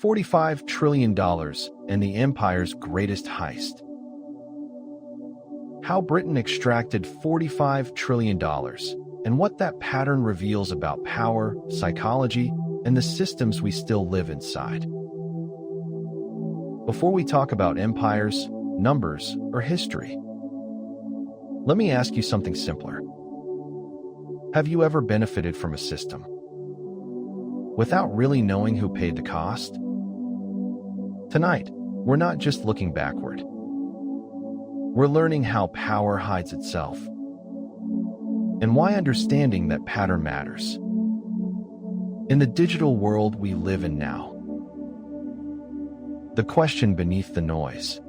$45 trillion and the empire's greatest heist. How Britain extracted $45 trillion and what that pattern reveals about power, psychology, and the systems we still live inside. Before we talk about empires, numbers, or history, let me ask you something simpler. Have you ever benefited from a system without really knowing who paid the cost? Tonight, we're not just looking backward. We're learning how power hides itself and why understanding that pattern matters. In the digital world we live in now, the question beneath the noise.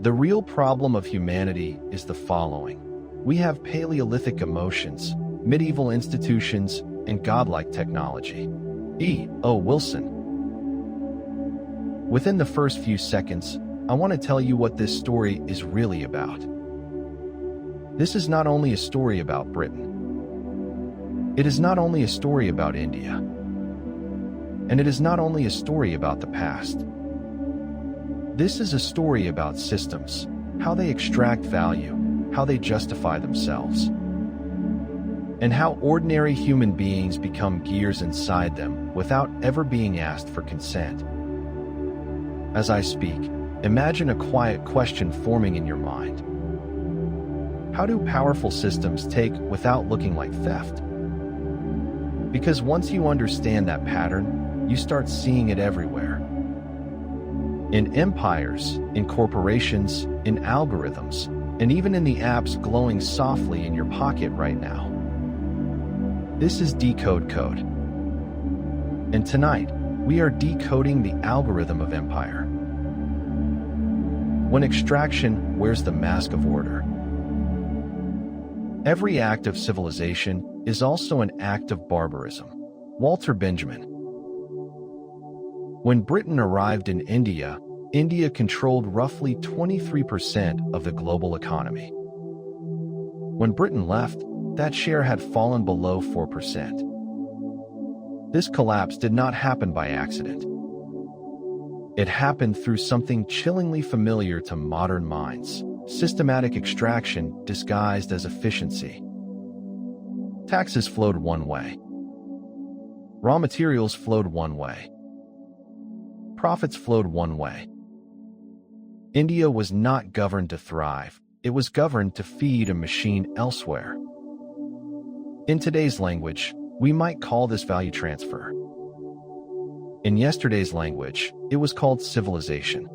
The real problem of humanity is the following. We have Paleolithic emotions, medieval institutions, and godlike technology. E. O. Wilson. Within the first few seconds, I want to tell you what this story is really about. This is not only a story about Britain. It is not only a story about India. And it is not only a story about the past. This is a story about systems, how they extract value, how they justify themselves, and how ordinary human beings become gears inside them without ever being asked for consent. As I speak, imagine a quiet question forming in your mind. How do powerful systems take without looking like theft? Because once you understand that pattern, you start seeing it everywhere. In empires, in corporations, in algorithms, and even in the apps glowing softly in your pocket right now. This is Decode Code. And tonight, we are decoding the algorithm of empire. When extraction wears the mask of order. Every act of civilization is also an act of barbarism. Walter Benjamin. When Britain arrived in India, India controlled roughly 23% of the global economy. When Britain left, that share had fallen below 4%. This collapse did not happen by accident. It happened through something chillingly familiar to modern minds: systematic extraction disguised as efficiency. Taxes flowed one way. Raw materials flowed one way. Profits flowed one way. India was not governed to thrive. It was governed to feed a machine elsewhere. In today's language, we might call this value transfer. In yesterday's language, it was called civilization.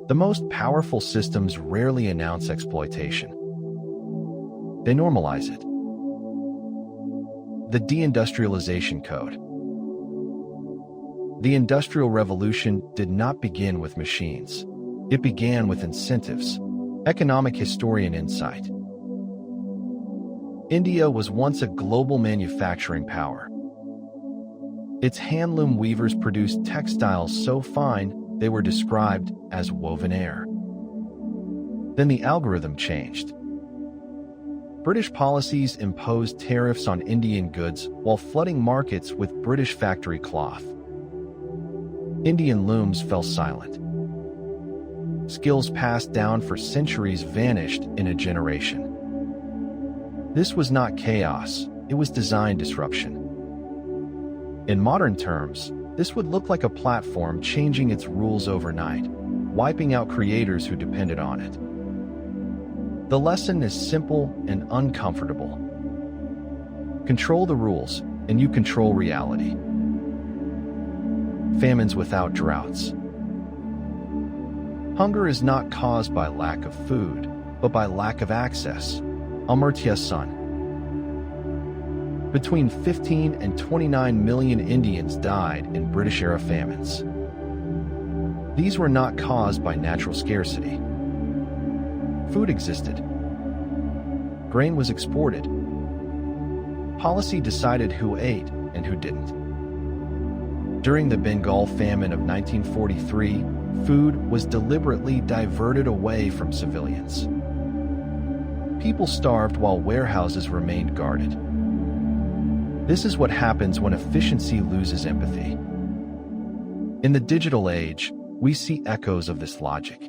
The most powerful systems rarely announce exploitation. They normalize it. The Deindustrialization Code. The Industrial Revolution did not begin with machines. It began with incentives. Economic historian insight. India was once a global manufacturing power. Its handloom weavers produced textiles so fine they were described as woven air. Then the algorithm changed. British policies imposed tariffs on Indian goods while flooding markets with British factory cloth. Indian looms fell silent. Skills passed down for centuries vanished in a generation. This was not chaos, it was design disruption. In modern terms, this would look like a platform changing its rules overnight, wiping out creators who depended on it. The lesson is simple and uncomfortable. Control the rules, and you control reality. Famines without droughts. Hunger is not caused by lack of food, but by lack of access. Amartya Sun. Between 15 and 29 million Indians died in British-era famines. These were not caused by natural scarcity. Food existed. Grain was exported. Policy decided who ate and who didn't. During the Bengal famine of 1943, food was deliberately diverted away from civilians. People starved while warehouses remained guarded. This is what happens when efficiency loses empathy. In the digital age, we see echoes of this logic.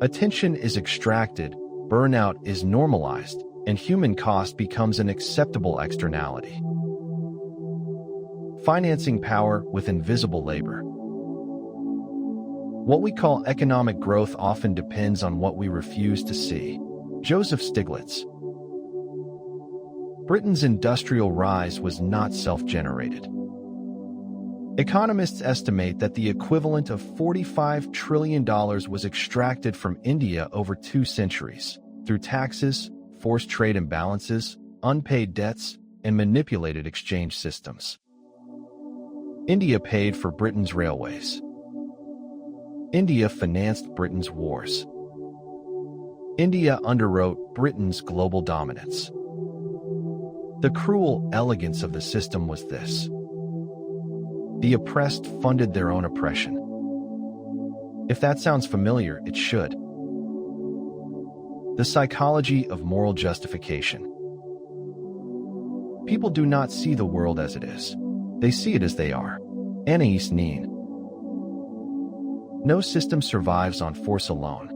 Attention is extracted, burnout is normalized, and human cost becomes an acceptable externality. Financing power with invisible labor. What we call economic growth often depends on what we refuse to see. Joseph Stiglitz. Britain's industrial rise was not self-generated. Economists estimate that the equivalent of $45 trillion was extracted from India over 2 centuries, through taxes, forced trade imbalances, unpaid debts, and manipulated exchange systems. India paid for Britain's railways. India financed Britain's wars. India underwrote Britain's global dominance. The cruel elegance of the system was this: the oppressed funded their own oppression. If that sounds familiar, it should. The psychology of moral justification. People do not see the world as it is. They see it as they are. Einstein. No system survives on force alone.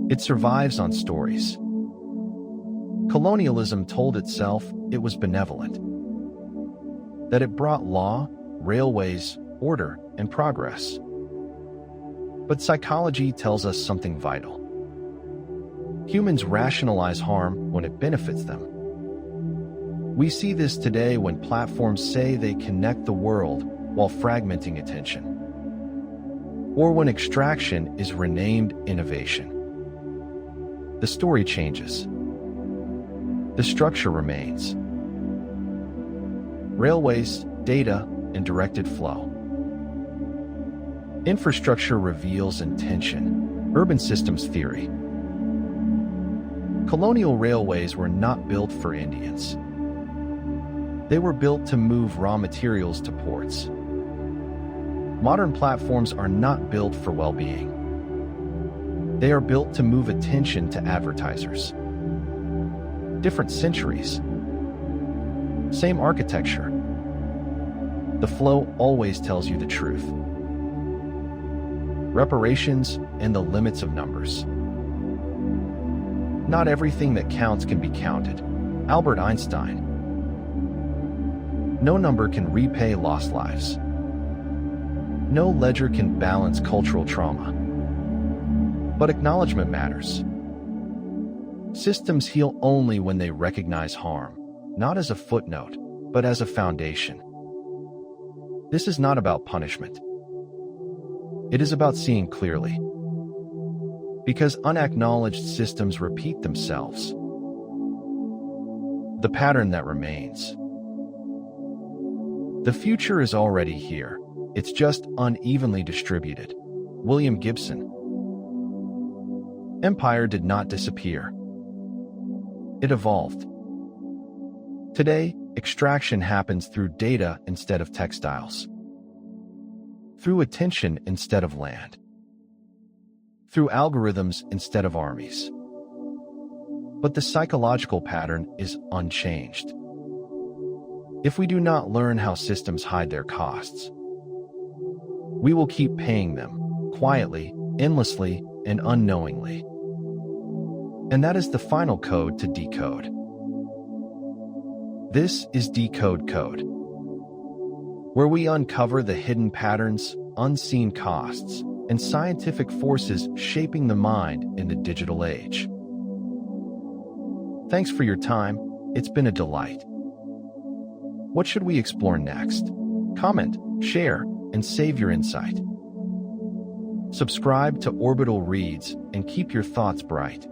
It survives on stories. Colonialism told itself it was benevolent, that it brought law, railways, order, and progress. But psychology tells us something vital. Humans rationalize harm when it benefits them. We see this today when platforms say they connect the world while fragmenting attention, or when extraction is renamed innovation. The story changes. The structure remains. Railways, data, and directed flow. Infrastructure reveals intention. Urban systems theory. Colonial railways were not built for Indians. They were built to move raw materials to ports. Modern platforms are not built for well-being. They are built to move attention to advertisers. Different centuries. Same architecture. The flow always tells you the truth. Reparations and the limits of numbers. Not everything that counts can be counted. Albert Einstein. No number can repay lost lives. No ledger can balance cultural trauma. But acknowledgement matters. Systems heal only when they recognize harm, not as a footnote, but as a foundation. This is not about punishment. It is about seeing clearly. Because unacknowledged systems repeat themselves. The pattern that remains. The future is already here. It's just unevenly distributed. William Gibson. Empire did not disappear. It evolved. Today, extraction happens through data instead of textiles. Through attention instead of land. Through algorithms instead of armies. But the psychological pattern is unchanged. If we do not learn how systems hide their costs, we will keep paying them, quietly, endlessly, and unknowingly. And that is the final code to decode. This is Decode Code, where we uncover the hidden patterns, unseen costs, and scientific forces shaping the mind in the digital age. Thanks for your time. It's been a delight. What should we explore next? Comment, share, and save your insight. Subscribe to Orbital Reads and keep your thoughts bright.